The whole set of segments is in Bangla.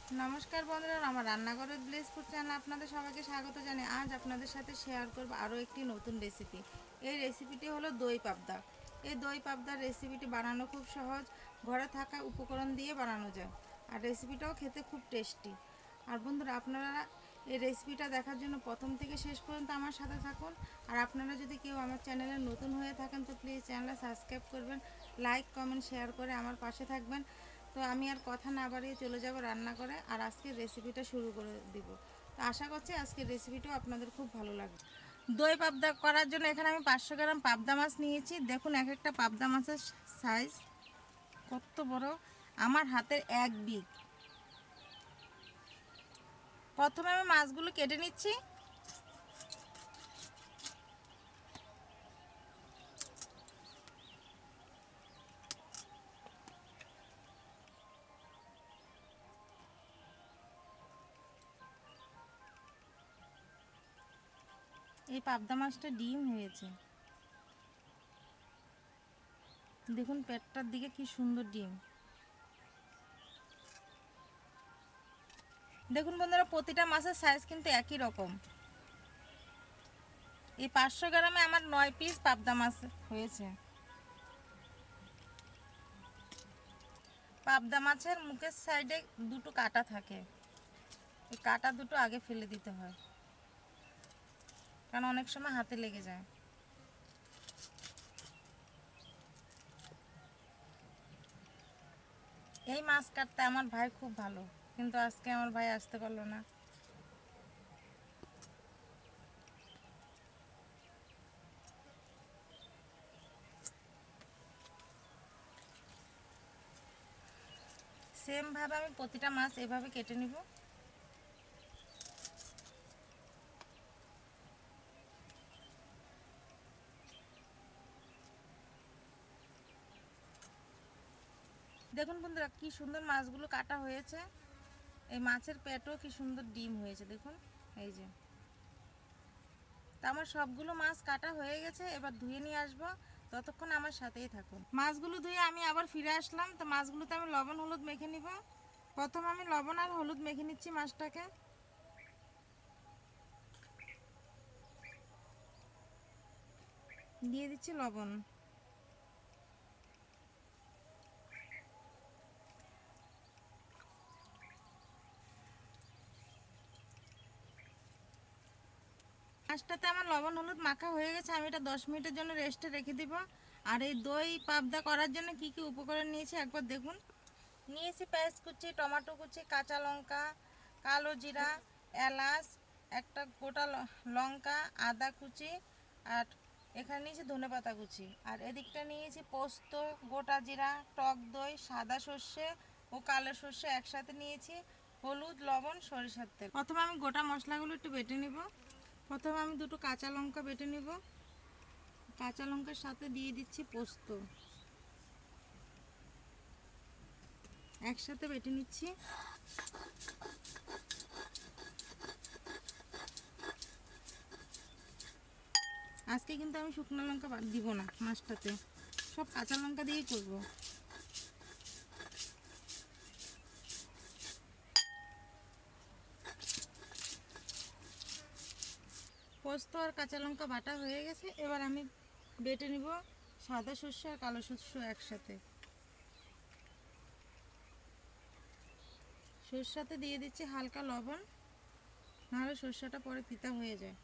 নমস্কার বন্ধুরা, আমার রান্নাঘরের ব্লেস ফুড চ্যানেলে আপনাদের সবাইকে স্বাগত জানাই। আজ আপনাদের সাথে শেয়ার করব আরও একটি নতুন রেসিপি। এই রেসিপিটি হলো দই পাবদা। এই দই পাবদার রেসিপিটি বানানো খুব সহজ, ঘরে থাকা উপকরণ দিয়ে বানানো যায়, আর রেসিপিটাও খেতে খুব টেস্টি। আর বন্ধুরা, আপনারা এই রেসিপিটা দেখার জন্য প্রথম থেকে শেষ পর্যন্ত আমার সাথে থাকুন। আর আপনারা যদি কেউ আমার চ্যানেলে নতুন হয়ে থাকেন তো প্লিজ চ্যানেলটা সাবস্ক্রাইব করবেন, লাইক কমেন্ট শেয়ার করে আমার পাশে থাকবেন। তো আমি আর কথা না বাড়িয়ে চলে যাব রান্না করে, আর আজকের রেসিপিটা শুরু করে দিব। তো আশা করছি আজকের রেসিপিটাও আপনাদের খুব ভালো লাগবে। দই পাবদা করার জন্য এখানে আমি 500 গ্রাম পাবদা মাছ নিয়েছি। দেখুন এক একটা পাবদা মাছের সাইজ কত বড়, আমার হাতের এক বিগ। প্রথমে আমি মাছগুলো কেটে নিচ্ছি। এই পাবদা মাছটা ডিম হয়েছে, দেখুন পেটটার দিকে কি সুন্দর ডিম। দেখুন বন্ধুরা, প্রতিটা মাছের সাইজ কিন্তু একই রকম। এই 500 গ্রামে আমার 9 পিস পাবদা মাছ হয়েছে। পাবদা মাছের মুখের সাইডে দুটো কাটা থাকে, এই কাটা দুটো আগে ফেলে দিতে হয়, কারণ অনেক সময় হাতে লেগে যায়। এই মাছ কাটতে আমার ভাই খুব ভালো, কিন্তু আজকে আমার ভাই আসতে পারলো না। সেমভাবে আমি প্রতিটা মাছ এভাবে কেটে নিব। দেখুন বন্ধুরা, কি সুন্দর মাছগুলো কাটা হয়েছে। এই মাছের পেটও কি সুন্দর ডিম হয়েছে, দেখুন এই যে। তা আমার সবগুলো মাছ কাটা হয়ে গেছে, এবার ধুয়ে নিয়ে আসবো। ততক্ষণ আমার সাথেই থাকুন। মাছগুলো ধুয়ে আমি আবার ফিরে আসলাম। তো মাছগুলোতে আমি লবণ হলুদ মেখে নিব। প্রথম আমি লবণ আর হলুদ মেখে নিচ্ছি মাছটাকে। দিয়ে দিচ্ছি লবণ। মাছটাতে আমার লবণ হলুদ মাখা হয়ে গেছে, আমি এটা 10 মিনিটের জন্য রেস্টে রেখে দিব। আর এই দই পাবদা করার জন্য কি কি উপকরণ নিয়েছি একবার দেখুন। নিয়েছি পেঁয়াজ কুচি, টমেটো কুচি, কাঁচা লঙ্কা, কালো জিরা, এলাচ, একটা গোটা লঙ্কা, আদা কুচি, আর এখানে নিয়েছি ধনেপাতা কুচি। আর এদিকটা নিয়েছি পোস্ত, গোটা জিরা, টক দই, সাদা সর্ষে ও কালো সর্ষে একসাথে নিয়েছি, হলুদ, লবণ, সরিষার তেল। প্রথমে আমি গোটা মশলাগুলো একটু বেটে নিব। প্রথমে আমি দুটো কাঁচা লঙ্কা বেটে নিব। কাঁচা লঙ্কার সাথে দিয়ে দিচ্ছি পোস্ত, একসাথে বেটে নিচ্ছি। আজকে কিন্তু আমি শুকনো লঙ্কা বাদ দিব না, মাছটাতে সব কাঁচা লঙ্কা দিয়েই করব। পোস্ত আর কাঁচা লঙ্কা বাটা হয়ে গেছে, এবার আমি বেটে নিব সাদা সর্ষে আর কালো সর্ষে একসাথে। সর্ষাতে দিয়ে দিচ্ছি হালকা লবণ, নাহলে সর্ষেটা পরে তিতা হয়ে যায়।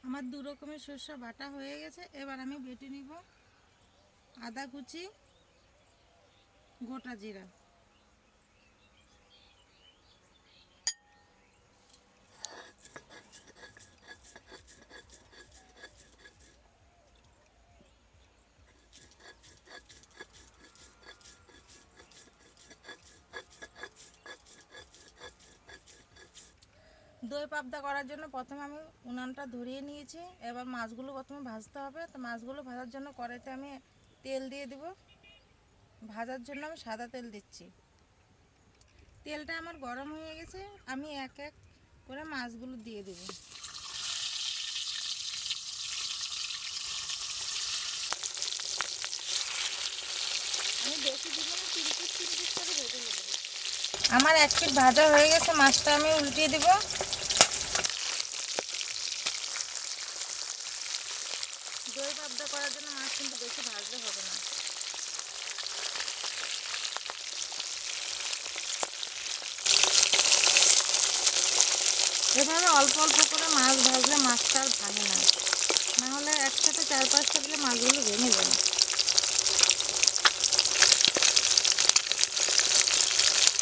আমার দু রকমের সর্ষে বাটা হয়ে গেছে, এবার আমি বেটে নিব আদা কুচি, গোটা জিরা, দই পাবদা করার জন্য প্রথমে আমি উনানটা ধরিয়ে নিয়েছি। এবার মাছগুলো প্রথমে ভাজতে হবে। তো মাছগুলো ভাজার জন্য কড়াইতে আমি তেল দিয়ে দিব। ভাজার জন্য আমি সাদা তেল দিচ্ছি। তেলটা আমার গরম হয়ে গেছে, আমি এক এক করে মাছগুলো দিয়ে দেব। আমি বেশি দিব না, 3 পিস করে ভেজে নেব। আমার এক পিস ভাজা হয়ে গেছে, মাছটা আমি উল্টিয়ে দেব। দই পাবদা করার জন্য মাছ কিন্তু বেশি ভাজলে হবে না। এভাবে অল্প অল্প করে মাছ ভাজলে মাছটা আর ভাঙে না, নাহলে একসাথে 4-5টা দিলে মাছগুলো ভেঙে যাবে।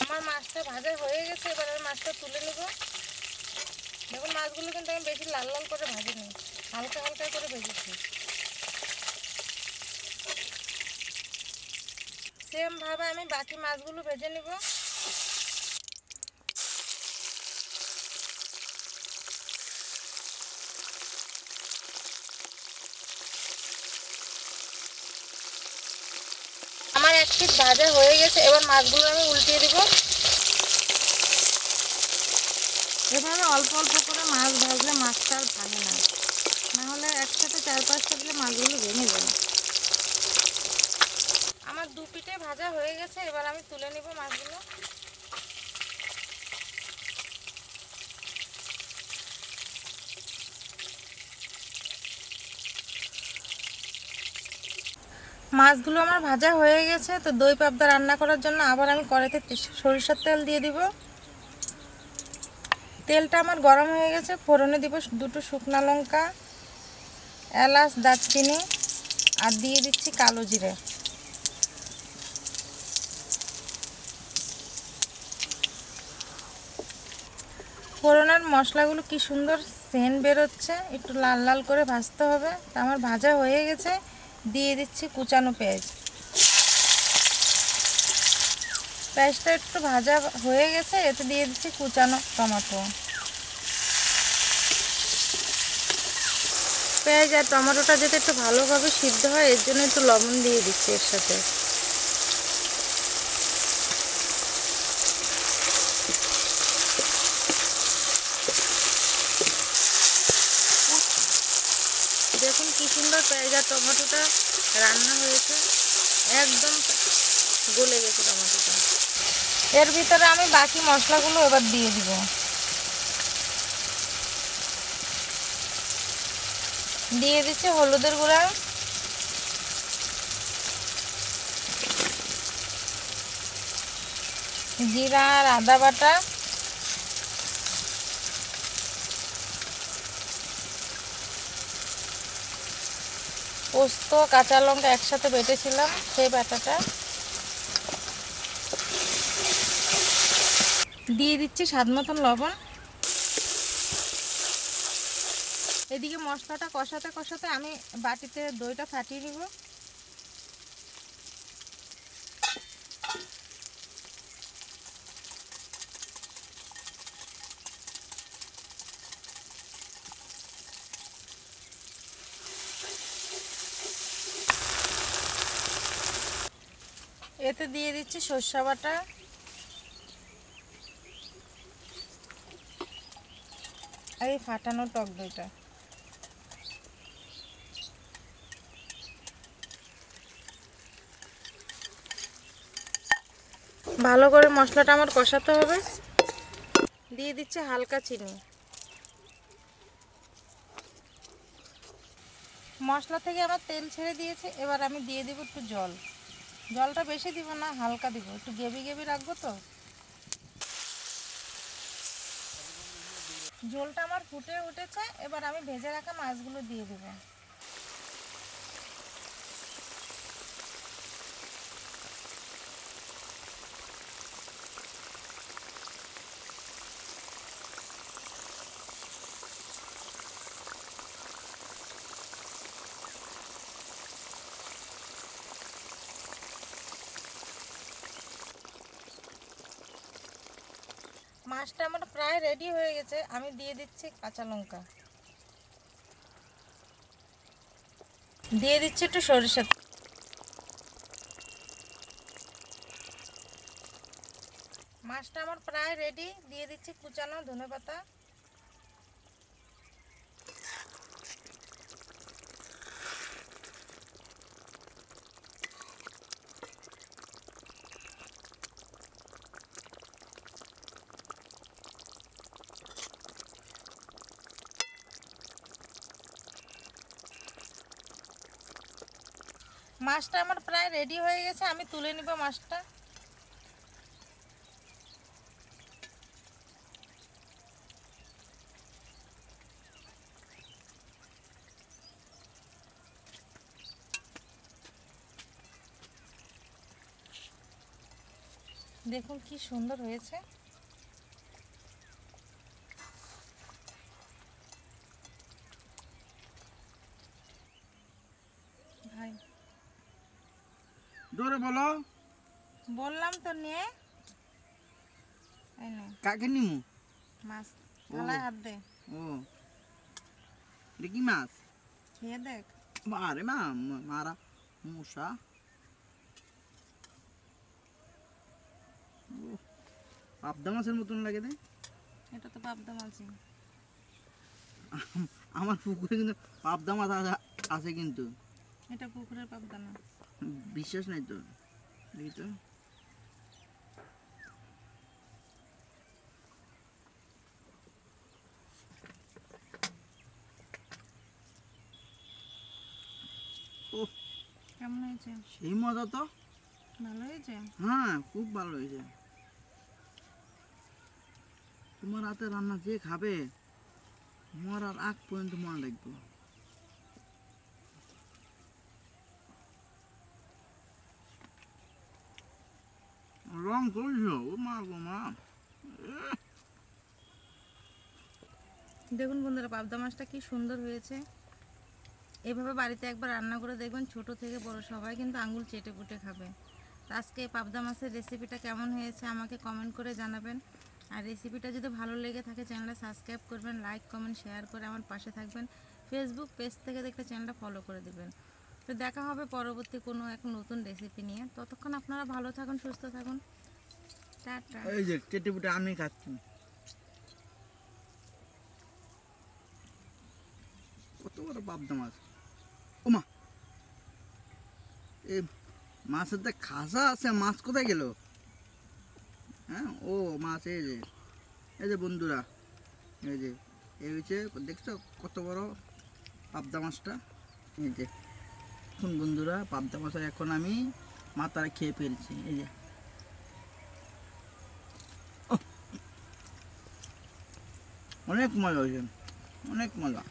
আমার মাছটা ভাজা হয়ে গেছে, এবার আমি মাছটা তুলে নেব। দেখুন মাছগুলো কিন্তু আমি বেশি লাল লাল করে ভাজিনি, হালকা হালকা করে ভেজেছি। সেম ভাবে আমি বাকি মাছগুলো ভেজে নেব। আমার এক পিস ভাজা হয়ে গেছে, এবার মাছগুলো আমি উল্টিয়ে দিব। এভাবে অল্প অল্প করে মাছ ভাজলে মাছটা আর ভাঙে না, নাহলে একসাথে 4-5টা দিলে মাছগুলো ভেঙে যাবে। আমার 2 পিঠে ভাজা হয়ে গেছে, এবার আমি তুলে নিব মাছগুলো। মাছগুলো আমার ভাজা হয়ে গেছে। তো দই পাবদা রান্না করার জন্য আবার আমি কড়াইতে সরিষার তেল দিয়ে দিব। তেলটা আমার গরম হয়ে গেছে, ফোড়নে দিব 2টো শুকনো লঙ্কা, এলাচ, দারচিনি আর দিয়ে দিচ্ছি কালো জিরে। ফোড়নের মশলাগুলো কি সুন্দর সেন্ট বেরোচ্ছে, একটু লাল লাল করে ভাজতে হবে। তা আমার ভাজা হয়ে গেছে, দিয়ে দিচ্ছি কুচানো পেঁয়াজ। পেঁয়াজটা একটু ভাজা হয়ে গেছে, এতে দিয়ে দিচ্ছি কুচানো টমেটো। পেঁয়াজ আর টমেটোটা যাতে একটু ভালোভাবে সিদ্ধ হয়, এর জন্য একটু লবণ দিয়ে দিচ্ছি এর সাথে। দেখুন কি সুন্দর পেঁয়াজ আর টমেটোটা রান্না হয়েছে, একদম গলে গেছে টমেটোটা। এর ভিতরে আমি বাকি মশলাগুলো এবার দিয়ে দিব। দিয়ে দিচ্ছি হলুদের গুঁড়া, জিরা আর আদা বাটা, পোস্ত, কাঁচা লঙ্কা একসাথে বেটেছিলাম সেই বাটাটা দিয়ে দিচ্ছি, স্বাদ মতন লবণ। এদিকে মশলাটা কষাতে কষাতে আমি বাটিতে দইটা ফাটিয়ে নিব। এতে দিয়ে দিচ্ছি সরষে বাটা, আর এই ফাটানো টক দইটা। ভালো করে মশলাটা আমার কষাতে হবে। দিয়ে দিচ্ছি হালকা চিনি। মশলা থেকে আমার তেল ছেড়ে দিয়েছে, এবার আমি দিয়ে দিব একটু জল। জলটা বেশি দিব না, হালকা দিব, একটু গ্রেভি গ্রেভি রাখবো তো। ঝোলটা আমার ফুটে উঠেছে, এবার আমি ভেজে রাখা মাছগুলো দিয়ে দেব। মাছটা আমার প্রায় রেডি হয়ে গেছে, আমি দিয়ে দিচ্ছি কাঁচা লঙ্কা, দিয়ে দিচ্ছি একটু সরিষা। মাছটা আমার প্রায় রেডি, দিয়ে দিচ্ছি কুচানো ধনেপাতা। মাছটা আমার প্রায় রেডি হয়ে গেছে, আমি তুলে নিব মাছটা। দেখুন কি সুন্দর হয়েছে। ভাই জোরে বলো। বললাম তো নিয়ে এই নে কাকে নিমু? মাছ, থালায় হাত দে, ও দেখি মাছ। খেয়ে দেখ। আরে মারা মশা। পাবদা মাছের মতন লাগে রে। এটা তো পাবদা মাছই। আমার পুকুরে কিন্তু পাবদা মাছ আছে কিন্তু। এটা পুকুরের পাবদা না। বিশ্বাস নাই তো, দেখি তো। ও কেমন হয়েছে? সেই মজা তো। ভালো হয়েছে। হ্যাঁ খুব ভালো হয়েছে। তোমার হাতে রান্না যে খাবে মরার আগ পর্যন্ত মনে রাখবো। রং করেছো ও মা গো মা। দেখুন বন্ধুরা, পাবদা মাছটা কি সুন্দর হয়েছে। এভাবে বাড়িতে একবার রান্না করে দেখবেন, ছোট থেকে বড় সবাই কিন্তু আঙুল চেটে পুটে খাবে। তো আজকে এই পাবদা মাছের রেসিপিটা কেমন হয়েছে আমাকে কমেন্ট করে জানাবেন। আর রেসিপিটা যদি ভালো লেগে থাকে চ্যানেলটা সাবস্ক্রাইব করবেন, লাইক কমেন্ট শেয়ার করে আমার পাশে থাকবেন। ফেসবুক পেজ থেকে দেখলে চ্যানেলটা ফলো করে দেবেন। তো দেখা হবে পরবর্তী কোনো এক নতুন রেসিপি নিয়ে। ততক্ষণ আপনারা ভালো থাকুন, সুস্থ থাকুন। টাটা। এই যে চেটে পুটে আমি খাচ্ছি। কত বড় পাবদা মাছ। ওমা এই মাছের যে খাসা আছে, মাছ কোথায় গেল? হ্যাঁ ও মাছ এই যে বন্ধুরা, এই যে এই হচ্ছে দেখছো কত বড় পাবদা মাছটা। এই যে এখন বন্ধুরা পাবদা মাছের এখন আমি মাথায় খেয়ে ফেলছি। এই যে ওহ, অনেক মজা হয়েছে, অনেক মজা।